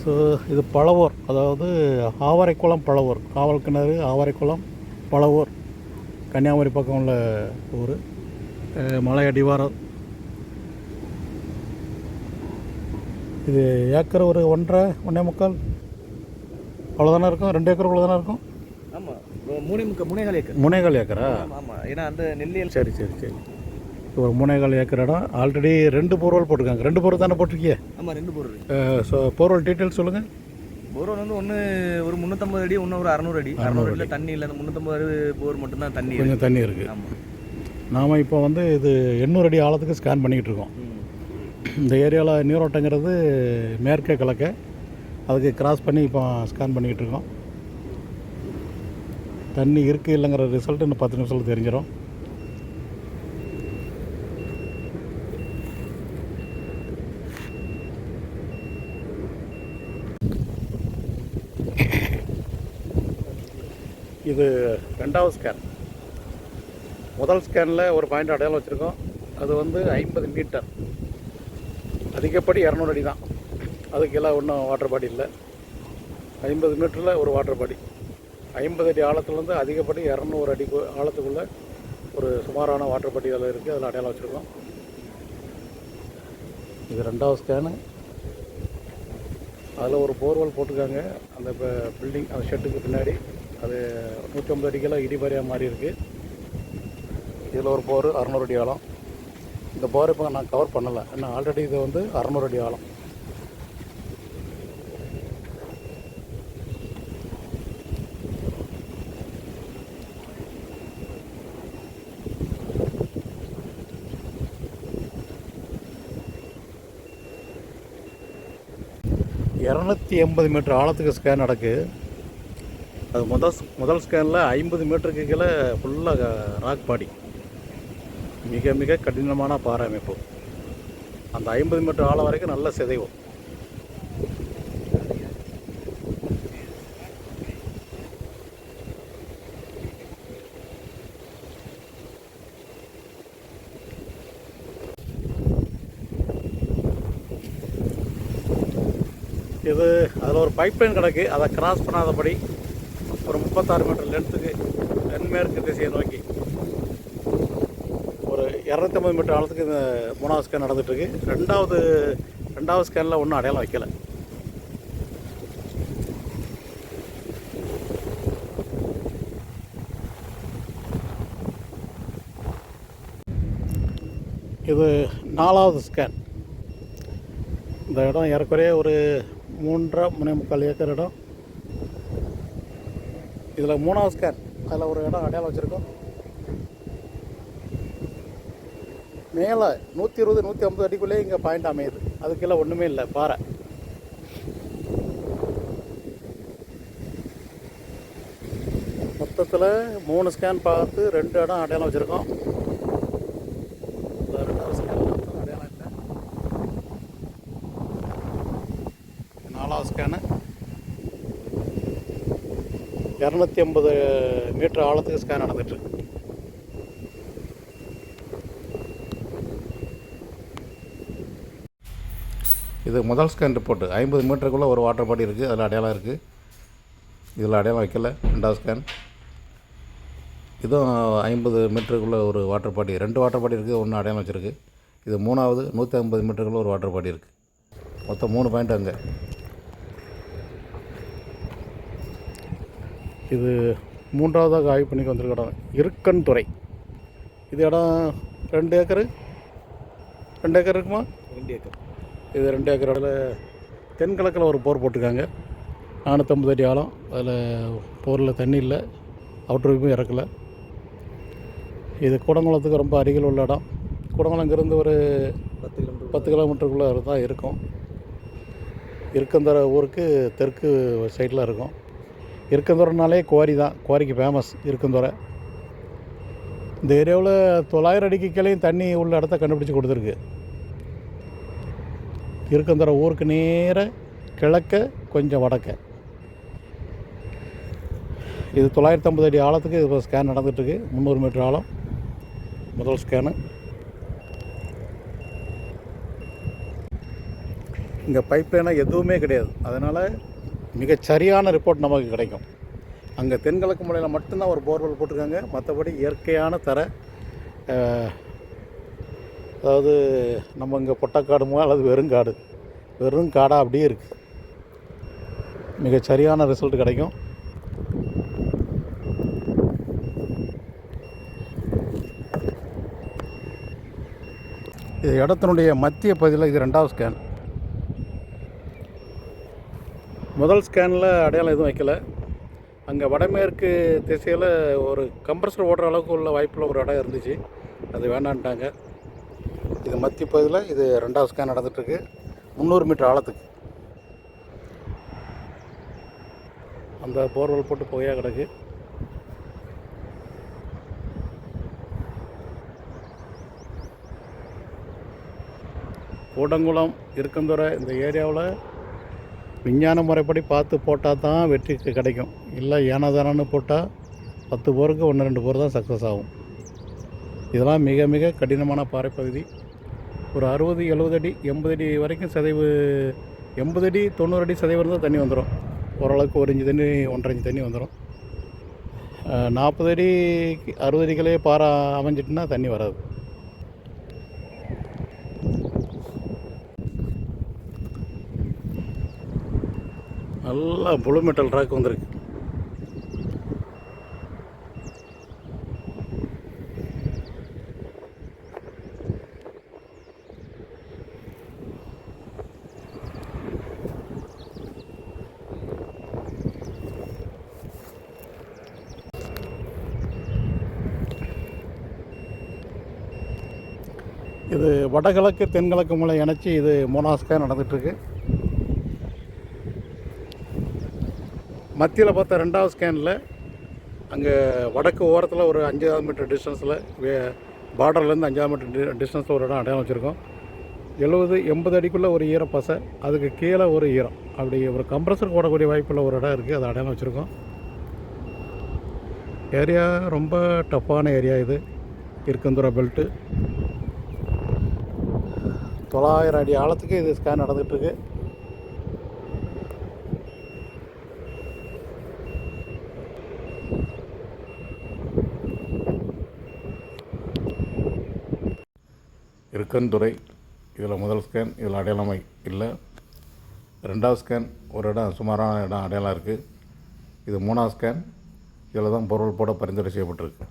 So இது பழவூர், அதாவது ஆவாரைக்குளம் பழவூர், காவல் கிணறு ஆவாரைக்குளம் பழவூர், கன்னியாகுமரி பக்கம் உள்ள ஊர். மலை அடிவாரம். இது ஏக்கர் ஒரு 1.5 1.25 அவ்வளோதானே இருக்கும். 2 ஏக்கருக்குள்ள தானே இருக்கும். ஆமாம், 3.4 ஏக்கர். 3.25 ஏக்கரா? ஆமாம், ஏன்னா அந்த நெல்லியல். சரி சரி சரி. ஒரு 3.25 ஏக்கர் இடம். ஆல்ரெடி 2 போர்வெல் போட்டிருக்காங்க. 2 போர் தானே போட்டிருக்கிய? ஆமாம், 2 போர். ஸோ போர்வெல் டீட்டெயில்ஸ் சொல்லுங்கள். போர்வெல் வந்து ஒன்று ஒரு 350 அடி, ஒன்று ஒரு 600 அடி. 600 அடியில் தண்ணி இல்லை. அந்த 350 போர் மட்டும்தான் தண்ணி, கொஞ்சம் தண்ணி இருக்குது. ஆமாம். நாம் இப்போ வந்து இது 800 அடி ஆழத்துக்கு ஸ்கேன் பண்ணிக்கிட்டு இருக்கோம். இந்த ஏரியாவில் நீரோட்டங்கிறது மேற்கே கிழக்க, அதுக்கு கிராஸ் பண்ணி இப்போ ஸ்கேன் பண்ணிக்கிட்டு இருக்கோம். தண்ணி இருக்குது இல்லைங்கிற ரிசல்ட் இன்னும் 10 நிமிஷத்தில் தெரிஞ்சிடும். இது 2வது ஸ்கேன். முதல் ஸ்கேனில் ஒரு பாயிண்ட் அடையாளம் வச்சுருக்கோம். அது வந்து 50 மீட்டர், அதிகப்படி 200 அடி தான். அதுக்கு எல்லாம் ஒன்றும் வாட்டர் பாடி இல்லை. 50 மீட்டரில் ஒரு வாட்டர் பாடி. 50 அடி ஆழத்துலேருந்து அதிகப்படி 200 அடி ஆழத்துக்குள்ளே ஒரு சுமாரான வாட்டர் பாடி அதில் இருக்குது. அதில் அடையாளம் வச்சுருக்கோம். இது 2வது ஸ்கேனு. அதில் ஒரு போர்வெல் போட்டிருக்காங்க. அந்த பில்டிங், அந்த ஷெட்டுக்கு பின்னாடி. அது 150 அடிக்கெல்லாம் இடிபாரியாக மாறி இருக்குது. இதில் ஒரு போர் 600 அடி ஆழம். இந்த போர் இப்போ நான் கவர் பண்ணலை, ஏன்னா ஆல்ரெடி இது வந்து 600 அடி ஆழம். $280 மீட்டர் ஆழத்துக்கு ஸ்கேன் நடக்கு. அது முதல் ஸ்கேனில் 50 மீட்டருக்கு கீழே ஃபுல்லாக ராக் பாடி, மிக மிக கடினமான பாறை அமைப்பு. அந்த 50 மீட்டர் ஆழம் வரைக்கும் நல்ல சிதைவு. இது அதில் ஒரு பைப்லைன் கிடக்கு. அதை கிராஸ் பண்ணாதபடி ஒரு 36 மீட்டர் லென்த்துக்கு தென்மேற்கு திசையை நோக்கி ஒரு 250 மீட்டர் ஆழத்துக்கு இந்த 3வது ஸ்கேன் நடந்துகிட்ருக்கு. ரெண்டாவது ஸ்கேனில் ஒன்றும் அடையாளம் வைக்கலை. இது 4வது ஸ்கேன். இந்த இடம் ஏறக்குறைய ஒரு 3.5 ஏக்கர் இடம். இதில் 3வது ஸ்கேன். அதில் ஒரு இடம் அடையாளம் வச்சுருக்கோம். மேலே 120 150 அடிக்குள்ளேயே இங்கே பாயிண்ட் அமையுது. அதுக்கெல்லாம் ஒன்றுமே இல்லை, பாறை. மொத்தத்தில் 3 ஸ்கேன் பார்த்து 2 இடம் அடையாளம் வச்சுருக்கோம். 2வது ஸ்கேன் அடையாளம் இல்லை. 4வது ஸ்கேனு 250 மீட்டர் ஆழத்துக்கு ஸ்கேன் நடந்துகிட்ருக்கு. இது முதல் ஸ்கேன் ரிப்போர்ட்டு. 50 மீட்டருக்குள்ளே ஒரு வாட்டர் பாடி இருக்குது. அதில் அடையாளம் இருக்குது. இதில் அடையாளம் வைக்கல. 2வது ஸ்கேன். இதுவும் 50 மீட்டருக்குள்ளே ஒரு வாட்டர் பாடி, 2 வாட்டர் பாடி இருக்குது. ஒன்று அடையாளம் வச்சுருக்கு. இது 3வது 150 மீட்டருக்குள்ளே ஒரு வாட்டர் பாடி இருக்குது. மொத்தம் 3 பாயிண்ட் அங்கே. இது 3வதாக ஆய்வு பண்ணிக்கு வந்திருக்க இடம் இருக்கன் துறை. இது இடம் 2 ஏக்கர் இருக்குமா? 2 ஏக்கர். இது 2 ஏக்கர் இடத்துல தென்கிழக்கில் ஒரு போர் போட்டிருக்காங்க. 450 அடி ஆழம். அதில் போரில் தண்ணி இல்லை, அவுட்ருக்கும் இறக்கலை. இது கூடங்குளத்துக்கு ரொம்ப அருகில் உள்ள இடம். கூடங்குளம் இங்கேருந்து ஒரு 10 கிலோமீட்டருக்குள்ளே தான் இருக்கும். இருக்கந்தர ஊருக்கு தெற்கு சைடில் இருக்கும். இருக்கந்துறைனாலே குவாரி தான். குவாரிக்கு ஃபேமஸ் இருக்கந்துறை. இந்த ஏரியாவில் 900 அடிக்கு கீழேயும் தண்ணி உள்ள இடத்த கண்டுபிடிச்சி கொடுத்துருக்கு. இருக்கந்துறை ஊருக்கு நேர கிழக்க கொஞ்சம் வடக்க. இது 950 அடி ஆழத்துக்கு இப்போ ஸ்கேன் நடந்துகிட்ருக்கு. 300 மீட்டர் ஆழம் முதல் ஸ்கேனு. இங்கே பைப் லைனாக எதுவுமே கிடையாது. அதனால் மிகச்சரியான ரிப்போர்ட் நமக்கு கிடைக்கும். அங்கே தென்கிழக்கு மூலையில் மட்டும்தான் ஒரு போர்வெல் போட்டிருக்காங்க. மற்றபடி இயற்கையான தர, அதாவது நம்ம இங்கே பொட்டக்காடுமோ அல்லது வெறும் காடாக அப்படியே இருக்குது. மிகச்சரியான ரிசல்ட் கிடைக்கும். இது இடத்தினுடைய மத்திய பகுதியில் இது 2வது ஸ்கேன். முதல் ஸ்கேனில் அடையாளம் எதுவும் வைக்கல. அங்கே வடமேற்கு திசையில் ஒரு கம்ப்ரஸர் ஓடுற அளவுக்கு உள்ள வாய்ப்புள்ள ஒரு இடம் இருந்துச்சு, அது வேண்டான்ட்டாங்க. இது மத்திய பகுதியில் இது 2வது ஸ்கேன் நடந்துகிட்ருக்கு, 300 மீட்டர் ஆழத்துக்கு. அந்த போர்வெல் போட்டு புகையாக கிடக்கு. கூடங்குளம், இருக்கந்துறை இந்த ஏரியாவில் விஞ்ஞான முறைப்படி பார்த்து போட்டால் தான் வெற்றி கிடைக்கும். இல்லை ஏனாதானு போட்டால் 10 போருக்கு 1-2 போர் தான் சக்ஸஸ் ஆகும். இதெல்லாம் மிக மிக கடினமான பாறைப்பகுதி. ஒரு 60, 70 அடி, 80 அடி வரைக்கும் சதைவு, 80 அடி 90 அடி சதைவு இருந்தால் தண்ணி வந்துடும். ஓரளவுக்கு 1 இன்ச்சு தண்ணி, 1.5 இன்ச்சு தண்ணி வந்துடும். 40 அடி 60 அடிகளே பாறை அமைஞ்சிட்டுனா தண்ணி வராது. நல்லா புளு மெட்டல் ராக் வந்திருக்கு. இது வடகிழக்கு தென்கிழக்கு மூலை இணைச்சி இது 3வது ஸ்கேன் நடந்துகிட்ருக்கு. மத்தியில் பார்த்தா 2வது ஸ்கேனில் அங்கே வடக்கு ஓரத்தில் ஒரு 5,000 மீட்டர் டிஸ்டன்ஸில், பார்டர்லேருந்து 5,000 மீட்டர் டிஸ்டன்ஸில் ஒரு இடம் அடையாளம் வச்சுருக்கோம். 70-80 அடிக்குள்ளே ஒரு ஈரப்பசை, அதுக்கு கீழே ஒரு ஈரம், அப்படி ஒரு கம்ப்ரஸர் போடக்கூடிய வாய்ப்புள்ள ஒரு இடம் இருக்குது, அது அடையாளம் வச்சுருக்கோம். ஏரியா ரொம்ப டஃப்பான ஏரியா இது. இருக்கந்துறை பெல்ட்டு 900 அடி ஆழத்துக்கு இது ஸ்கேன் நடந்துகிட்ருக்கு. இருக்கந்துறை இதில் முதல் ஸ்கேன், இதில் அடையாளம் இல்லை. 2வது ஸ்கேன் ஒரு இடம், சுமாரான இடம் அடையாளம் இருக்குது. இது 3வது ஸ்கேன், இதில் தான் பொருள் போட பரிந்துரை செய்யப்பட்டிருக்கு.